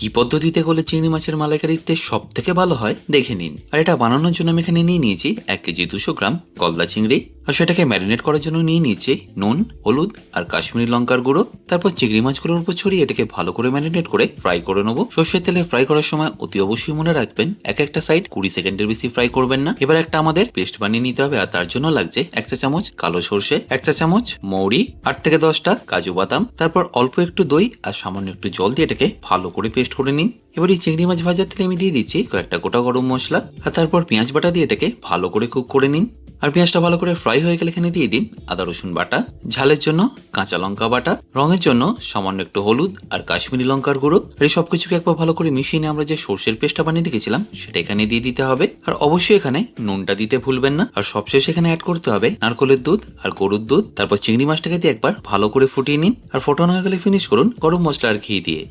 কি পদ্ধতিতে করলে চিংড়ি মাছের মালাইকারির টেস্ট সব থেকে ভালো হয় দেখে নিন। আর এটা বানানোর জন্য আমি এখানে নিয়ে নিয়েছি 1 কেজি 200 গ্রাম গলদা চিংড়ি, আর সেটাকে ম্যারিনেট করার জন্য নিয়ে নিয়েছি নুন, হলুদ আর কাশ্মীরি লঙ্কার গুঁড়ো। তারপর চিংড়ি মাছগুলোর উপর ছড়িয়ে এটাকে ভালো করে ম্যারিনেট করে ফ্রাই করে নেবো। সর্ষের তেলে ফ্রাই করার সময় অতি অবশ্যই মনে রাখবেন একটা সাইড 20 সেকেন্ডের বেশি ফ্রাই করবেন না। এবার একটা আমাদের পেস্ট বানিয়ে নিতে হবে, আর তার জন্য লাগছে 1 চা চামচ কালো সর্ষে, 1 চা চামচ মৌরি, 8 থেকে 10টা কাজু বাদাম, তারপর অল্প একটু দই আর সামান্য একটু জল দিয়ে এটাকে ভালো করে পেস্ট করে নিন। এবার এই চিংড়ি মাছ ভাজার তেলে আমি দিয়ে দিচ্ছি কয়েকটা গোটা গরম মশলা, আর তারপর পেঁয়াজ বাটা দিয়ে এটাকে ভালো করে কুক করে নিন। আর পেঁয়াজটা ভালো করে ফ্রাই হয়ে গেলে এখানে দিয়ে দিন আদা রসুন বাটা, ঝালের জন্য কাঁচা লঙ্কা বাটা, রঙের জন্য সামান্য একটু হলুদ আর কাশ্মীরি লঙ্কার গুঁড়ো। আর এই সবকিছুকে একবার ভালো করে মিশিয়ে নিয়ে আমরা যে সর্ষের পেস্টটা বানিয়ে রেখেছিলাম সেটা এখানে দিয়ে দিতে হবে। আর অবশ্যই এখানে নুনটা দিতে ভুলবেন না। আর সবশেষে এখানে অ্যাড করতে হবে নারকেলের দুধ আর গরুর দুধ। তারপর চিংড়ি মাছটাকে দিয়ে একবার ভালো করে ফুটিয়ে নিন, আর ফোটানো হয়ে গেলে ফিনিশ করুন গরম মশলা আর ঘি দিয়ে।